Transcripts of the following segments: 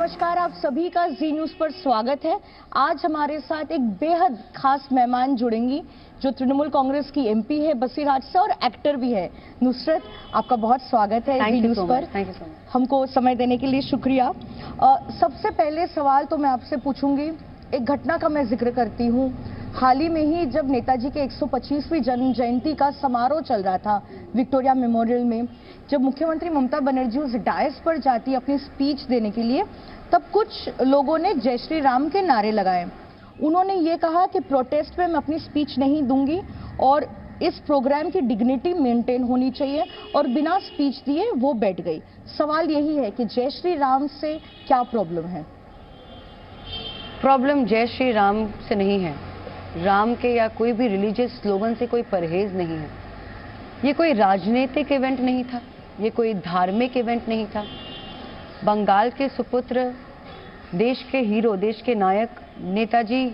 नमस्कार, आप सभी का जी न्यूज पर स्वागत है। आज हमारे साथ एक बेहद खास मेहमान जुड़ेंगी जो तृणमूल कांग्रेस की एमपी है बसीरहाट से और एक्टर भी है। नुसरत, आपका बहुत स्वागत है जी न्यूज पर। Thank you so much. हमको समय देने के लिए शुक्रिया। सबसे पहले सवाल तो मैं आपसे पूछूंगी, एक घटना का मैं जिक्र करती हूँ। हाल ही में ही जब नेताजी के 125वीं जन्म जयंती का समारोह चल रहा था विक्टोरिया मेमोरियल में, जब मुख्यमंत्री ममता बनर्जी उस डायस पर जाती अपनी स्पीच देने के लिए, तब कुछ लोगों ने जय श्री राम के नारे लगाए। उन्होंने ये कहा कि प्रोटेस्ट में मैं अपनी स्पीच नहीं दूंगी और इस प्रोग्राम की डिग्निटी मेंटेन होनी चाहिए, और बिना स्पीच दिए वो बैठ गई। सवाल यही है कि जय श्री राम से क्या प्रॉब्लम है? प्रॉब्लम जय श्री राम से नहीं है, राम के या कोई भी रिलीजियस स्लोगन से कोई परहेज नहीं है। ये कोई राजनीतिक इवेंट नहीं था, ये कोई धार्मिक इवेंट नहीं था। बंगाल के सुपुत्र, देश के हीरो, देश के नायक नेताजी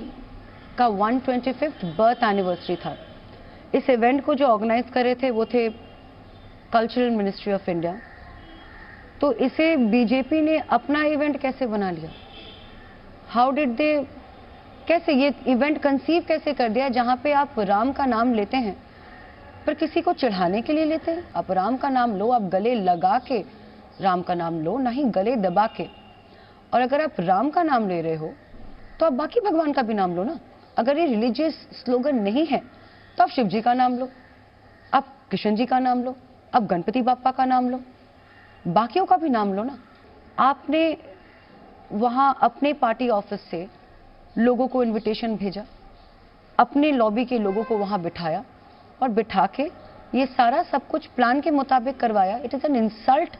का 125th बर्थ एनिवर्सरी था। इस इवेंट को जो ऑर्गेनाइज कर रहे थे वो थे कल्चरल मिनिस्ट्री ऑफ इंडिया। तो इसे बीजेपी ने अपना इवेंट कैसे बना लिया? हाउ डिड दे, कैसे ये इवेंट कंसीव कैसे कर दिया जहां पे आप राम का नाम लेते हैं पर किसी को चढ़ाने के लिए लेते हैं? आप राम का नाम लो, आप गले लगा के राम का नाम लो, ना ही गले दबा के। और अगर आप राम का नाम ले रहे हो तो आप बाकी भगवान का भी नाम लो ना। अगर ये रिलीजियस स्लोगन नहीं है तो आप शिव जी का नाम लो, आप कृष्ण जी का नाम लो, आप गणपति बाप्पा का नाम लो, बाकियों का भी नाम लो ना। आपने वहां अपने पार्टी ऑफिस से लोगों को इनविटेशन भेजा, अपने लॉबी के लोगों को वहां बिठाया और बिठा के ये सारा सब कुछ प्लान के मुताबिक करवाया। It is an insult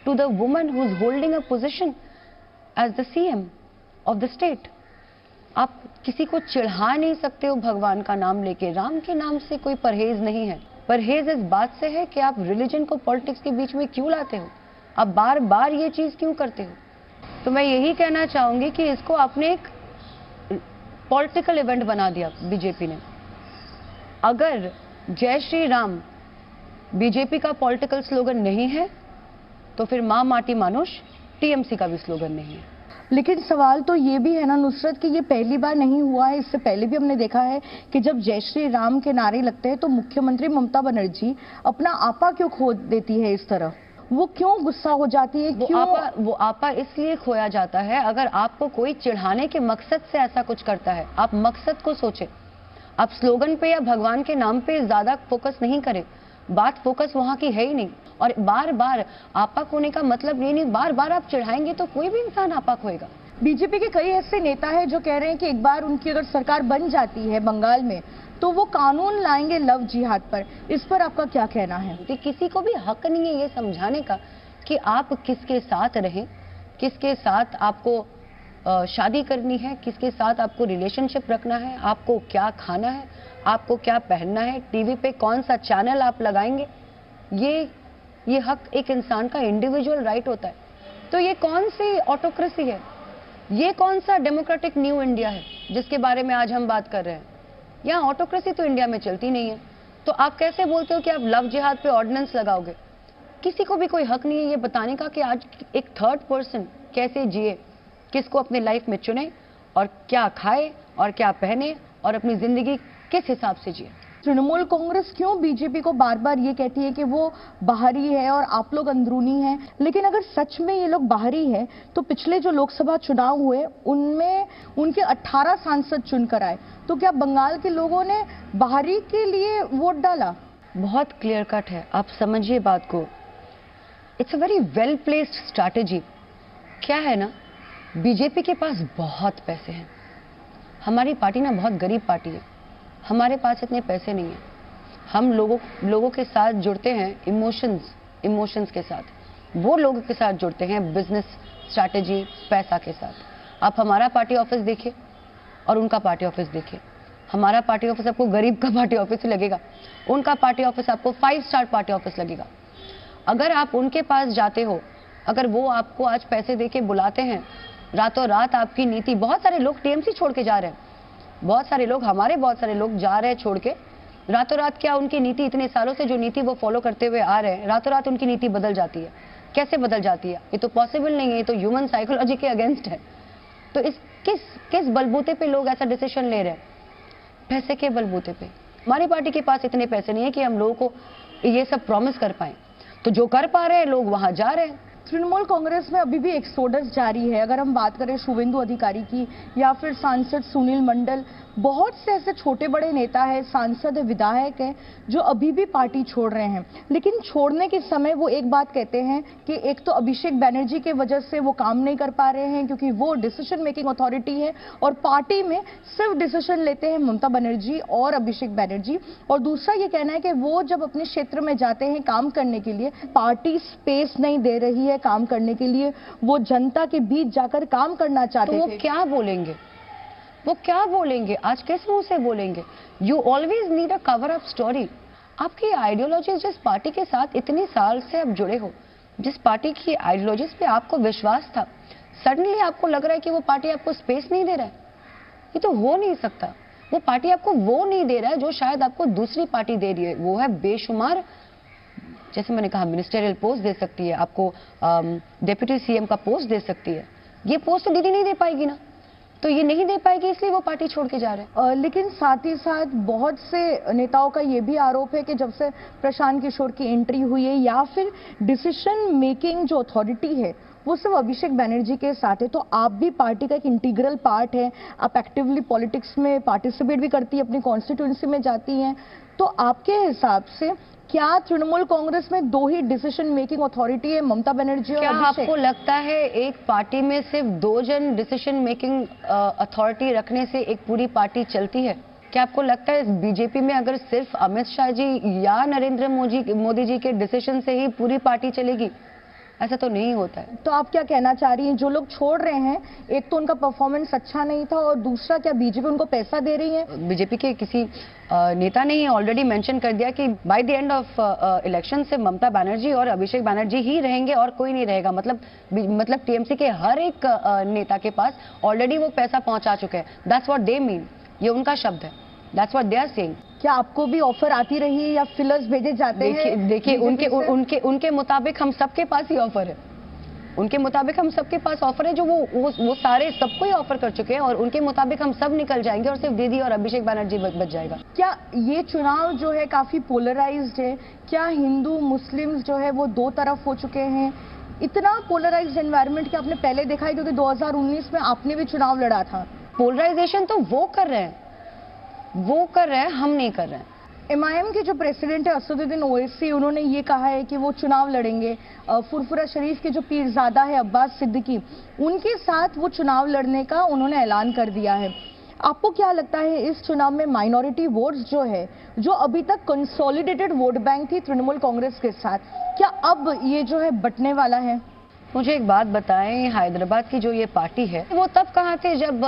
to the woman who is holding a position as the CM of the state. आप किसी को चिढ़ा नहीं सकते हो भगवान का नाम लेके। राम के नाम से कोई परहेज नहीं है। परहेज इस बात से है कि आप रिलीजन को पॉलिटिक्स के बीच में क्यों लाते हो, आप बार बार ये चीज क्यों करते हो। तो मैं यही कहना चाहूंगी कि इसको आपने एक पॉलिटिकल इवेंट बना दिया बीजेपी ने। अगर जय श्री राम बीजेपी का पॉलिटिकल स्लोगन नहीं है तो फिर मां माटी मानुष टीएमसी का भी स्लोगन नहीं है। लेकिन सवाल तो ये भी है ना नुसरत कि ये पहली बार नहीं हुआ है। इससे पहले भी हमने देखा है कि जब जय श्री राम के नारे लगते हैं तो मुख्यमंत्री ममता बनर्जी अपना आपा क्यों खो देती है इस तरह? वो क्यों गुस्सा हो जाती है? वो आपा इसलिए खोया जाता है अगर आपको कोई चिढ़ाने के मकसद से ऐसा कुछ करता है। आप मकसद को सोचें, आप स्लोगन पे या भगवान के नाम पे ज्यादा फोकस नहीं करें। बात फोकस वहां की है ही नहीं। और बार बार आपा खोने का मतलब ये नहीं, बार बार आप चिढ़ाएंगे तो कोई भी इंसान आपा खोएगा। बीजेपी के कई ऐसे नेता हैं जो कह रहे हैं कि एक बार उनकी अगर सरकार बन जाती है बंगाल में तो वो कानून लाएंगे लव जिहाद पर। इस पर आपका क्या कहना है? तो किसी को भी हक नहीं है ये समझाने का कि आप किसके साथ रहें, किसके साथ आपको शादी करनी है, किसके साथ आपको रिलेशनशिप रखना है, आपको क्या खाना है, आपको क्या पहनना है, टीवी पे कौन सा चैनल आप लगाएंगे। ये हक एक इंसान का इंडिविजुअल राइट होता है। तो ये कौन सी ऑटोक्रेसी है, ये कौन सा डेमोक्रेटिक न्यू इंडिया है जिसके बारे में आज हम बात कर रहे हैं? यहाँ ऑटोक्रेसी तो इंडिया में चलती नहीं है। तो आप कैसे बोलते हो कि आप लव जिहाद पे ऑर्डिनेंस लगाओगे? किसी को भी कोई हक नहीं है ये बताने का कि आज एक थर्ड पर्सन कैसे जिए, किसको अपने लाइफ में चुने और क्या खाए और क्या पहने और अपनी जिंदगी किस हिसाब से जिए। तृणमूल कांग्रेस क्यों बीजेपी को बार बार ये कहती है कि वो बाहरी है और आप लोग अंदरूनी हैं? लेकिन अगर सच में ये लोग बाहरी हैं तो पिछले जो लोकसभा चुनाव हुए उनमें उनके 18 सांसद चुनकर आए, तो क्या बंगाल के लोगों ने बाहरी के लिए वोट डाला? बहुत क्लियर कट है, आप समझिए बात को। It's a very well placed strategy. क्या है ना, बीजेपी के पास बहुत पैसे हैं। हमारी पार्टी ना बहुत गरीब पार्टी है, हमारे पास इतने पैसे नहीं है। हम लोगों के साथ जुड़ते हैं इमोशंस के साथ, वो लोगों के साथ जुड़ते हैं बिजनेस स्ट्रैटेजी पैसा के साथ। आप हमारा पार्टी ऑफिस देखिए और उनका पार्टी ऑफिस देखिए। हमारा पार्टी ऑफिस आपको गरीब का पार्टी ऑफिस ही लगेगा, उनका पार्टी ऑफिस आपको 5 स्टार पार्टी ऑफिस लगेगा। अगर आप उनके पास जाते हो, अगर वो आपको आज पैसे दे के बुलाते हैं, रातों रात आपकी नीति, बहुत सारे लोग टीएमसी छोड़ के जा रहे हैं, बहुत सारे लोग जा रहे हैं छोड़ के, रातों रात क्या उनकी नीति, इतने सालों से जो नीति वो फॉलो करते हुए आ रहे हैं, रातों रात उनकी नीति बदल जाती है। कैसे बदल जाती है? ये तो पॉसिबल नहीं है, ये तो ह्यूमन साइकोलॉजी के अगेंस्ट है। तो इस किस बलबूते पे लोग ऐसा डिसीजन ले रहे हैं? पैसे के बलबूते पे। हमारी पार्टी के पास इतने पैसे नहीं है कि हम लोगों को ये सब प्रॉमिस कर पाए, तो जो कर पा रहे हैं लोग वहां जा रहे हैं। तृणमूल कांग्रेस में अभी भी एक्सोडस जारी है। अगर हम बात करें शुभेंदु अधिकारी की या फिर सांसद सुनील मंडल, बहुत से ऐसे छोटे बड़े नेता हैं, सांसद विधायक हैं जो अभी भी पार्टी छोड़ रहे हैं। लेकिन छोड़ने के समय वो एक बात कहते हैं कि एक तो अभिषेक बैनर्जी के वजह से वो काम नहीं कर पा रहे हैं क्योंकि वो डिसीजन मेकिंग अथॉरिटी है और पार्टी में सिर्फ डिसीजन लेते हैं ममता बनर्जी और अभिषेक बैनर्जी। और दूसरा ये कहना है कि वो जब अपने क्षेत्र में जाते हैं काम करने के लिए, पार्टी स्पेस नहीं दे रही है काम करने के लिए, वो जनता के बीच जाकर काम करना चाहते तो थे। वो क्या बोलेंगे? वो क्या बोलेंगे? आज किस मुंह से बोलेंगे? You always need a cover up story. आपकी आइडियोलॉजी जिस पार्टी के साथ इतनी साल से आप जुड़े हो, जिस पार्टी की आइडियोलॉजीज पे आपको विश्वास था, सडनली आपको लग रहा है कि वो पार्टी आपको स्पेस नहीं दे रहा है। ये तो हो नहीं सकता। वो पार्टी आपको वो नहीं दे रहा है जो शायद आपको दूसरी पार्टी दे रही है। वो है बेशुमार, जैसे मैंने कहा, मिनिस्टरियल पोस्ट दे सकती है आपको, डिप्टी सीएम का पोस्ट दे सकती है। ये पोस्ट तो दीदी नहीं दे पाएगी ना, तो ये नहीं दे पाएगी, इसलिए वो पार्टी छोड़ के जा रहे हैं। लेकिन साथ ही साथ बहुत से नेताओं का ये भी आरोप है कि जब से प्रशांत किशोर की एंट्री हुई है या फिर डिसीजन मेकिंग जो अथॉरिटी है वो सिर्फ अभिषेक बैनर्जी के साथ है। तो आप भी पार्टी का एक इंटीग्रल पार्ट है, आप एक्टिवली पॉलिटिक्स में पार्टिसिपेट भी करती है, अपनी कॉन्स्टिट्यूंसी में जाती हैं। तो आपके हिसाब से क्या तृणमूल कांग्रेस में दो ही डिसीजन मेकिंग अथॉरिटी है, ममता बनर्जी और क्या अभिषेक? आपको लगता है एक पार्टी में सिर्फ 2 जन डिसीजन मेकिंग अथॉरिटी रखने से एक पूरी पार्टी चलती है? क्या आपको लगता है बीजेपी में अगर सिर्फ अमित शाह जी या नरेंद्र मोदी जी के डिसीजन से ही पूरी पार्टी चलेगी? ऐसा तो नहीं होता है। तो आप क्या कहना चाह रही हैं, जो लोग छोड़ रहे हैं, एक तो उनका परफॉर्मेंस अच्छा नहीं था और दूसरा क्या बीजेपी उनको पैसा दे रही है? बीजेपी के किसी नेता ने ऑलरेडी मेंशन कर दिया कि by the end of election से ममता बनर्जी और अभिषेक बैनर्जी ही रहेंगे और कोई नहीं रहेगा। मतलब टीएमसी के हर एक नेता के पास ऑलरेडी वो पैसा पहुंचा चुके हैं। दैट्स व्हाट दे मीन, ये उनका शब्द है। That's what they are saying. क्या आपको भी ऑफर आती रही है या फिलर्स भेजे जाते हैं? देखिए उनके मुताबिक हम सबके पास ही ऑफर है। उनके मुताबिक हम सबके पास ऑफर है, जो वो सारे सबको ही ऑफर कर चुके हैं और उनके मुताबिक हम सब निकल जाएंगे और सिर्फ दीदी और अभिषेक बैनर्जी बच जाएगा। क्या ये चुनाव जो है काफी पोलराइज्ड है? क्या हिंदू मुस्लिम जो है वो दो तरफ हो चुके हैं? इतना पोलराइज्ड एनवायरनमेंट क्या आपने पहले देखा है? क्योंकि 2019 में आपने भी चुनाव लड़ा था। पोलराइजेशन तो वो कर रहे हैं, हम नहीं कर रहे हैं। एमआईएम के जो प्रेसिडेंट है असदुद्दीन ओवैसी, उन्होंने ये कहा है कि वो चुनाव लड़ेंगे। फुरफुरा शरीफ के जो पीरजादा है अब्बास सिद्दीकी, उनके साथ वो चुनाव लड़ने का उन्होंने ऐलान कर दिया है। आपको क्या लगता है इस चुनाव में माइनॉरिटी वोट्स जो है, जो अभी तक कंसोलिडेटेड वोट बैंक थी तृणमूल कांग्रेस के साथ, क्या अब ये जो है बंटने वाला है? मुझे एक बात बताएं, हैदराबाद की जो ये पार्टी है वो तब कहाँ थे जब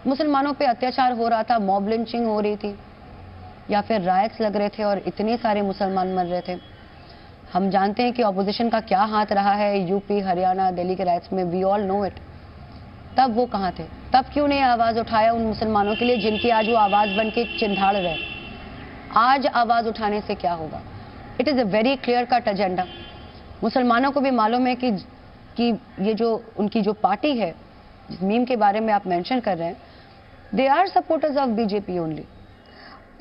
मुसलमानों पे अत्याचार हो रहा था, मॉब लिंचिंग हो रही थी या फिर रायट्स लग रहे थे और इतने सारे मुसलमान मर रहे थे? हम जानते हैं कि ऑपोजिशन का क्या हाथ रहा है यूपी, हरियाणा, दिल्ली के राइट्स में। We all know it. तब वो कहाँ थे? तब क्यों नहीं आवाज उठाया उन मुसलमानों के लिए जिनकी आज वो आवाज बन के चिंधाड़ रहे? आज आवाज उठाने से क्या होगा? It is a very clear cut agenda. मुसलमानों को भी मालूम है कि ये जो उनकी जो पार्टी है, जिस मीम के बारे में आप मेंशन कर रहे हैं, they are supporters of BJP only.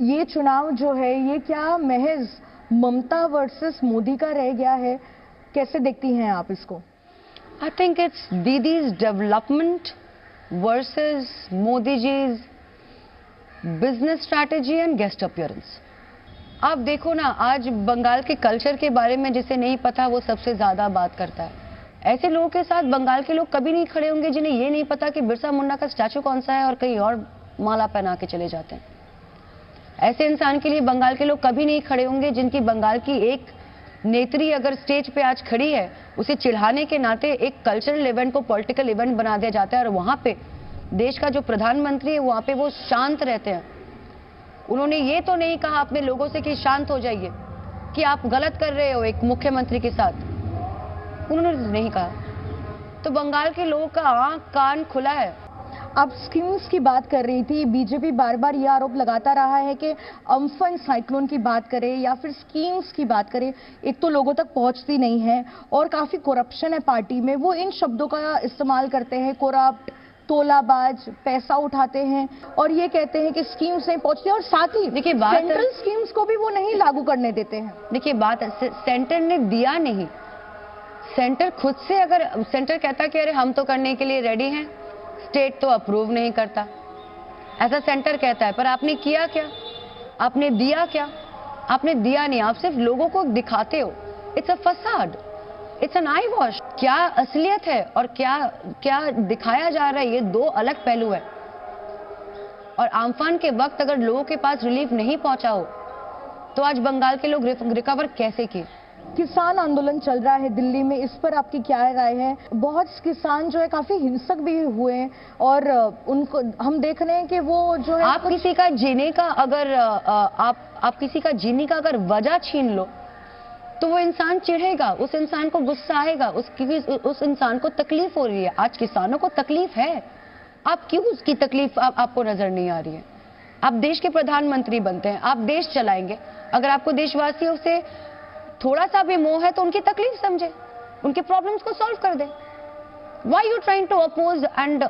ये चुनाव जो है ये क्या महज ममता वर्सेस मोदी का रह गया है? कैसे देखती हैं आप इसको? I think it's Didi's development versus Modi ji's business strategy and guest appearance. आप देखो ना, आज बंगाल के कल्चर के बारे में जिसे नहीं पता वो सबसे ज्यादा बात करता है। ऐसे लोगों के साथ बंगाल के लोग कभी नहीं खड़े होंगे जिन्हें ये नहीं पता कि बिरसा मुंडा का स्टैचू कौन सा है और कहीं और माला पहना के चले जाते हैं। ऐसे इंसान के लिए बंगाल के लोग कभी नहीं खड़े होंगे जिनकी बंगाल की एक नेत्री अगर स्टेज पे आज खड़ी है, उसे चिढ़ाने के नाते एक कल्चरल इवेंट को पॉलिटिकल इवेंट बना दिया जाता है और वहां पे देश का जो प्रधानमंत्री है वहां पे वो शांत रहते हैं। उन्होंने ये तो नहीं कहा अपने लोगों से कि शांत हो जाइए, कि आप गलत कर रहे हो एक मुख्यमंत्री के साथ, उन्होंने नहीं कहा। तो बंगाल के लोगों का आंख कान खुला है। आप स्कीम्स की बात कर रही थी। बीजेपी बार बार यह आरोप लगाता रहा है कि अम्फन साइक्लोन की बात करें या फिर स्कीम्स की बात करें, एक तो लोगों तक पहुंचती नहीं है और काफी करप्शन है पार्टी में। वो इन शब्दों का इस्तेमाल करते हैं, करप्ट, तोलाबाज, पैसा उठाते हैं और ये कहते हैं कि स्कीम्स नहीं पहुंचती और साथ ही देखिए सेंट्रल स्कीम्स को भी वो नहीं लागू करने देते हैं। देखिए बात सेंटर ने दिया नहीं, सेंटर खुद से, अगर सेंटर कहता कि अरे हम तो करने के लिए रेडी हैं, स्टेट तो अप्रूव नहीं करता, ऐसा सेंटर कहता है, पर आपने किया क्या? आपने दिया क्या? आपने दिया नहीं, आप सिर्फ लोगों को दिखाते हो। It's a facade, it's an I wash. क्या असलियत है और क्या क्या दिखाया जा रहा है, ये दो अलग पहलू है। और आम्फान के वक्त अगर लोगों के पास रिलीफ नहीं पहुंचा हो तो आज बंगाल के लोग रिकवर कैसे किए? किसान आंदोलन चल रहा है दिल्ली में, इस पर आपकी क्या राय है? बहुत किसान जो है काफी हिंसक भी हुए हैं और उनको हम देख रहे हैं कि वो जो है आप किसी का जीने का अगर आप किसी का जीने का अगर वजह छीन लो तो वो इंसान चिढ़ेगा, उस इंसान को गुस्सा आएगा, उस इंसान को तकलीफ हो रही है। आज किसानों को तकलीफ है, आप क्यों उसकी तकलीफ आपको नजर नहीं आ रही है? आप देश के प्रधानमंत्री बनते हैं, आप देश चलाएंगे, अगर आपको देशवासियों से थोड़ा सा भी मोह है तो उनकी तकलीफ समझे, उनके प्रॉब्लम्स को सॉल्व कर दे। Why you trying to oppose and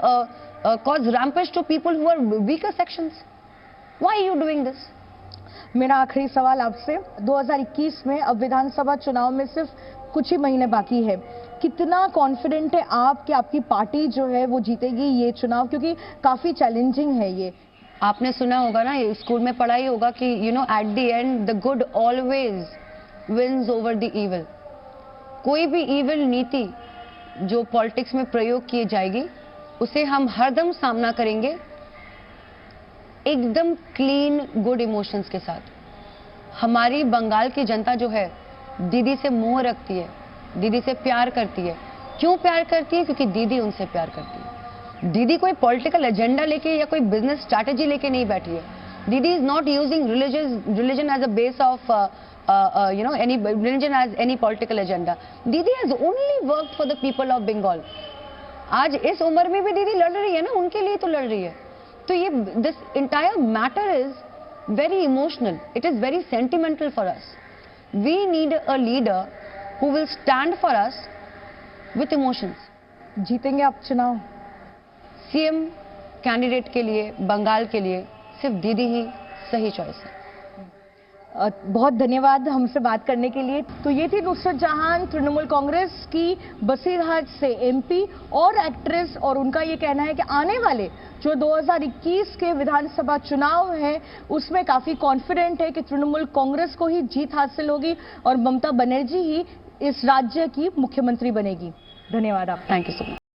cause rampage to people who are weaker sections? Why you doing this? मेरा आखिरी सवाल आपसे, 2021 में अब विधानसभा चुनाव में सिर्फ कुछ ही महीने बाकी है, कितना कॉन्फिडेंट है आप कि आपकी पार्टी जो है वो जीतेगी ये चुनाव, क्योंकि काफी चैलेंजिंग है ये? आपने सुना होगा ना, स्कूल में पढ़ा ही होगा कि at the end the good always wins over the evil. कोई भी इविल नीति जो पॉलिटिक्स में प्रयोग की जाएगी उसे हम हरदम सामना करेंगे एकदम क्लीन गुड इमोशंस के साथ। हमारी बंगाल की जनता जो है दीदी से मोह रखती है, दीदी से प्यार करती है। क्यों प्यार करती है? क्योंकि दीदी उनसे प्यार करती है। दीदी कोई पॉलिटिकल एजेंडा लेके या कोई बिजनेस स्ट्रैटेजी लेके नहीं बैठी है। Didi is not using religion as a base of any religion as any political agenda. Didi has only worked for the people of Bengal. आज इस उम्र में भी दीदी लड़ रही है ना, उनके लिए तो लड़ रही है। तो ये this entire matter is very emotional. It is very sentimental for us. We need a leader who will stand for us with emotions. जीतेंगे आप चुनाव? सीएम कैंडिडेट के लिए बंगाल के लिए सिर्फ दीदी ही सही चॉइस है। बहुत धन्यवाद हमसे बात करने के लिए। तो ये थी नुसरत जहां, तृणमूल कांग्रेस की बसीरहाट से एमपी और एक्ट्रेस, और उनका ये कहना है कि आने वाले जो 2021 के विधानसभा चुनाव है उसमें काफी कॉन्फिडेंट है कि तृणमूल कांग्रेस को ही जीत हासिल होगी और ममता बनर्जी ही इस राज्य की मुख्यमंत्री बनेगी। धन्यवाद आप। Thank you so much.